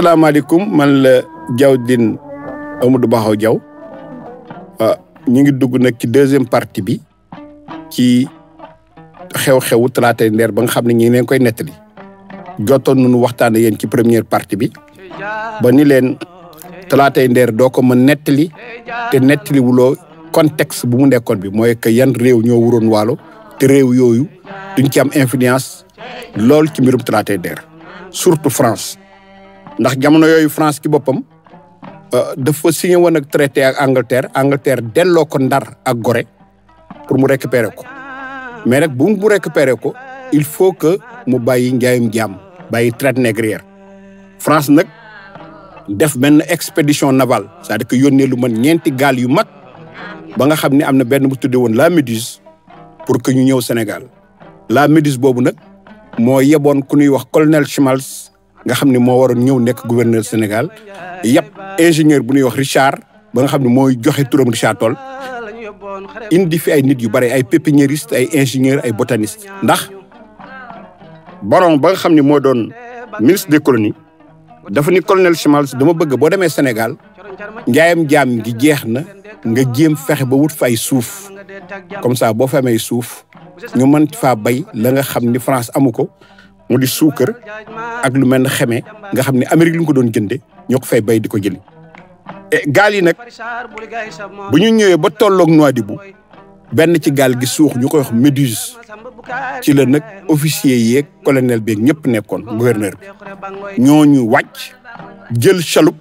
asalaamaaleykum man la Diawdine Amadou Bakhaw Diaw ñu ngi dugg nag ci deuxième partie bi ci xew-xewu Talaatay Nder ba nga xam ne ñi leen koy nettali jotoon nañu waxtaan yéen ci première partie bi ba ni leen Talaatay Nder doo ko mën nettali te nettali wuloo contexte bu mu nekkoon bi mooy que yan réew ñoo wuroon waalo te réew yooyu duñ ci am influence lool ci mbirum Talaatay Nder surtout France ndax jamono yooyu France ci boppam dafa signé woon ak traité ak Angleterre delloo ko Ndar ak Gorée pour mu récupérer ko mais nag bu mu récupérer ko il faut que mu bàyyi njaayum jaam bàyyi traite négrière France nag def benn expédition navale c'est-à-dire que yónnee lu mën ñeenti gaal yu mag ba nga xam ne am na benn bu tuddee woon la Méduse pour que ñu ñëw Sénégal la Méduse boobu nag moo yeboon ku ñuy wax colonel Schmaltz nga xam ne moo waroon ñëw nekk gouverneur Sénégal yëpp ingénieur bu ñuy wax Richard ba nga xam ne mooy joxe turam Richard Toll indi fi ay nit yu bare ay pépiniériste ay ingénieur ay botaniste ndax baron ba nga xam ne moo doon ministre des colonies dafa ni colonel Schmaltz dama bëgg boo demee Sénégal njaayam jaam gi jeex na nga jéem fexe ba wut fa ay suuf comme ça boo fa amee suuf ñu mën faa bay la nga xam ni France amu ko mu di suukar ak lu mel ne xeme nga xam ne Amérique lu ko doon jënde ñoo ko fay bay di ko jëli gaal yi nag bu ñu ñëwee ba tolloog Nouadhibou benn ci gaal gi suux ñu koy wax Méduse ci la nag officier yeeg colonel beeg ñëpp nekkoon gouverneur bi ñooñu wàcc jël chaloupe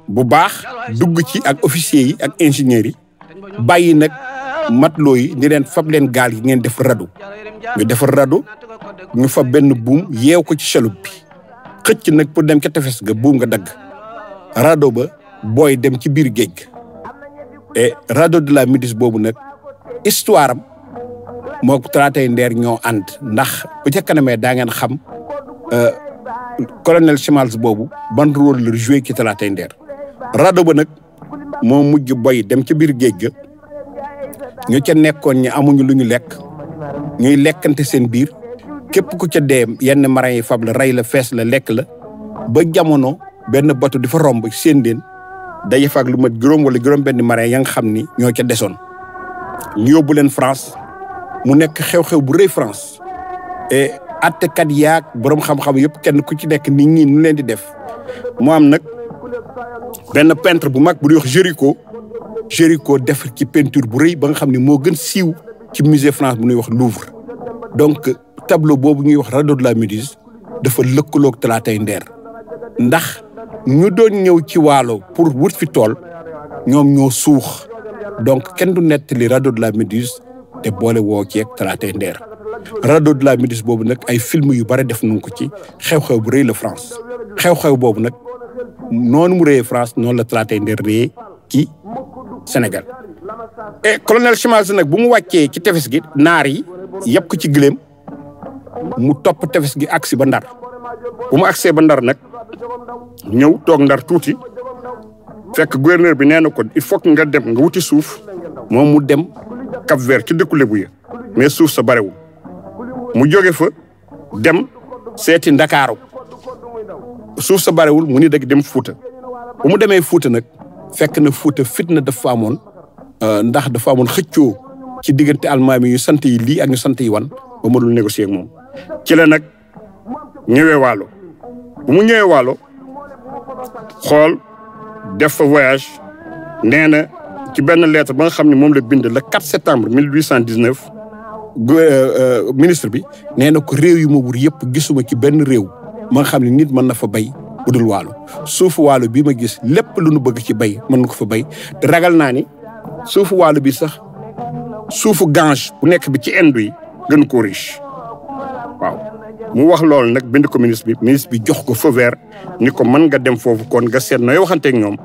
bu baax dugg ci ak officier yi ak ingénieurs yi bàyyi nag matelot yi ni leen fab leen gaal gi ngeen def radeau ñu defar radeau ñu fa benn buum yeew ko ci chaloupe bi xëcc nag pour dem ca tefes ga buum nga dagg radeau ba booy dem ci biir géej ga et radeau de la Méduse boobu nag histoire am moo Talaatay Nder ñoo ànd ndax bu ca kanamee daa ngeen xam colonel Schmaltz boobu ban rôle la joué ci Talaatay Nder radeau ba nag moo mujj boy dem ci biir géej ga ñu ca nekkoon ñi amuñu lu ñu lekk ñuy lekkante seen biir képp ku ca dee yenn marin yi fab la rey la fees la lekk la ba jamono benn bateau di fa romb seen leen day fa ak lu mat juróom wala juróom benn marin ya nga xam ni ñoo ca desoon ñu yóbbu leen France mu nekk xew-xew bu rëy France et attekat yaag borom xam-xam yëpp kenn ku ci nekk nit ñi nu leen di def mu am nag benn peintre bu mag bu ñuy wax Géricault def ci peinture bu rëy ba nga xam ne moo gën siiw ci musée France bu ñuy wax Louvre donc tableau boobu ñuy wax radeau de la Méduse dafa lëkkaloog Talaatay Nder ndax ñu doon ñëw ci waalo pour wut fi tool ñoom ñoo suux donc kenn du nettali radeau de la Méduse te boole woo ceeg Talaatay Nder radeau de la Méduse boobu nag ay film yu bare def nañ ko ci xew-xew bu rëy la France xew-xew boobu nag noonu mu rëyee France noonu la Talaatay Nder rëyee ci Sénégal et colonel Schmaltz nag bu mu wàccee ci tefes gi naar yi yëpp ko ci gëléem mu topp tefes gi agsi ba Ndar bu mu agsee ba Ndar nag ñëw toog Ndar tuuti fekk gouverneur bi nee na ko il faut que nga dem nga wuti suuf moom mu dem Cap-Vert ci dëkku Lebu ya mais suuf sa barewul mu jóge fa dem seeti Ndakaaru suuf sa barewul mu ni dëgg dem Fuuta bu mu demee Fuuta nag fekk na Fuuta fitna dafa amoon ndax dafa amoon xëccoo ci diggante almaami yu sant yi lii ak ñu sant yi wan ba mënul négocier ak moom ci la nag ñëwee Waalo bu mu ñëwee Waalo xool def fa voyage nee na ci benn lettre ba nga xam ne moom la bind le 4 septembre 1819 ministre bi nee na ko réew yu ma wur yëpp gisuma ci benn réew ma nga xam ne nit mën na fa bay bu dul Waalo suufu Waalo bii ma gis lépp lu nu bëgg ci bay mën na ko fa bay te ragal naa ni suufu Waalo bi sax suufu Gange bu nekk bi ci Inde yi gën koo riche waaw mu wax loolu nag bind ko ministre bi jox ko feu vert ni ko mën nga dem foofu kon nga seet nooy waxanteeg ñoom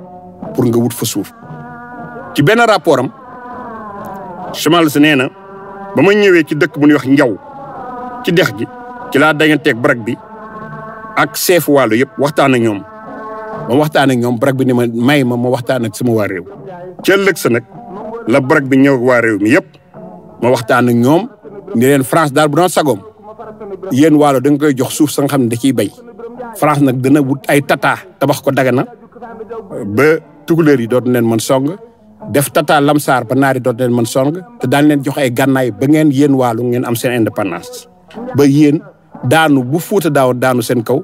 pour nga wut fa suuf ci benn rapport am Schmaltz nee na ba ma ñëwee ci dëkk bu ñuy wax Njaw ci dex gi ci laa daganteeg barak bi ak chef Waalo yëpp waxtaan ak ñoom ba waxtaan ak ñoom barak bi ni ma may ma waxtaan ak sama waa réew ci ëllëg sa nag la barak bi ñëw ak waa réew mi yëpp ma waxtaan ak ñoom ni leen France daal bu doon sagoom yéen Waalo da nga koy jox suuf sa nga xam ne da ciy bay France nag dana wut ay tata tabax ko Dagana ba tukulóor yi dootu leen mën song def tata Lamsaar ba naari dootu leen mën song te daan leen jox ay gànnaay ba ngeen yéen Waalo ngeen am seen indépendance ba yéen daanu bu Fuuta daawoon daanu seen kaw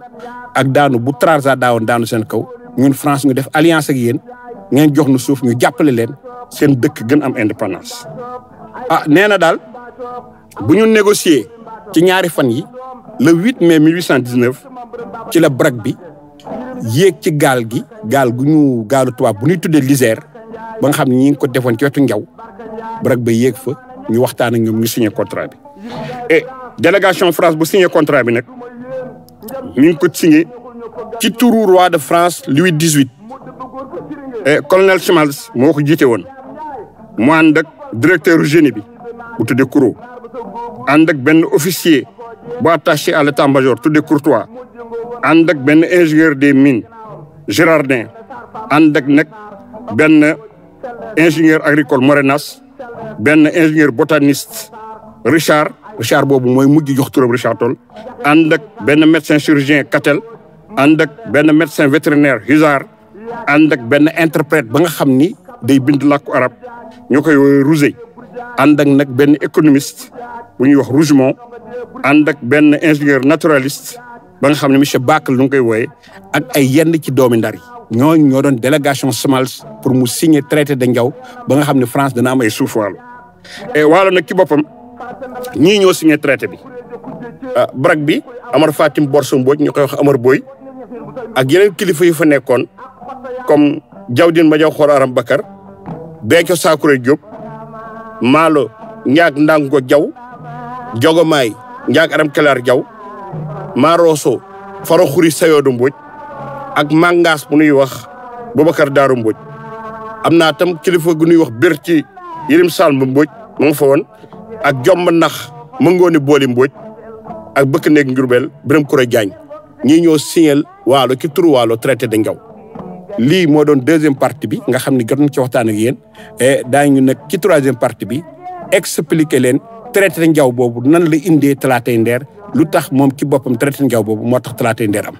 ak daanu bu Trarza daawoon daanu seen kaw ñun France ñu def alliance ak yéen ngeen jox nu suuf ñu jàppale leen seen dëkk gën am indépendance. nee na daal bu ñu négocier ci ñaari fan yi le 8 mai 1819 ci la Bragg bi yéeg ci gaal gaalu tubaab bu ñuy tuddee l'Isère ba nga xam ne ñi ngi ko defoon ci wetu Njaw Bragg ba yéeg fa ñu waxtaan ak ñoom ñu signé contrat bi. et délégation France bu signé contrat bi nag ñu ngi ko signé ci turu roi de France Louis XVIII et colonel Schmalz moo ko jiite woon mu ànd ak directeur génie bi bu tuddee Courreau ànd ak benn officier bu attaché à l'état-major tuddee Courtois ànd ak benn ingénieur des mines Girardin ànd ak nag benn ingénieur agricole Morenas benn ingénieur botaniste Richard boobu mooy mujj jox turam Richard Toll ànd ak benn médecin chirurgien Catel ànd ak benn médecin vétérinaire Hussard ànd ak benn interprète ba nga xam ni day bind làkku arab ñu koy woowee Rousset ànd ak nag benn économiste bu ñuy wax Rougemont ànd ak benn ingénieur naturaliste ba nga xam ne monsieur Bacle lu ngi koy wooyee ak ay yenn ci doomi Ndar yi ñooñu ñoo doon délégation Schmalz pour mu signer traité de Ndiaw ba nga xam ne France dana am ay suuf Waalo et Waalo nag ci boppam ñii ñoo signé traité bi Bragg bi Amar Fatim Borso Mbodj ñu koy wax Amar Boy ak yeneen kilifa yu fa nekkoon comme Jawdin Madiaw Xoor Aram Bakar Béthio Sakouré Diop Maalo Ndiak Ndango Diaw Jogomaay Ndiak Aram Kelar Diaw Maroso Faro Xuri Sayoodu Mbodj ak Mangas bu ñuy wax Boubacar Daaru Mbodj am naa tam kilifa gu ñuy wax Berti Yirim Salm Mbodj mu nga fa woon ak Jomba Nax Mëngooni Booli Mbodj ak Bëkk Néeg Njurbel Biram Kouré Diagne ñii ñoo signal Waalo ci turu Waalo traité de Ndiaw lii moo doon deuxième partie bi nga xam ne jot nañ ci waxtaan ak yéen et daañu nag ci troisième partie bi expliquer leen traité de Ndiaw boobu nan la indee Talaatay Ndeer lu tax moom ci boppam traité de Ndiaw boobu moo tax Talaatay Ndeer am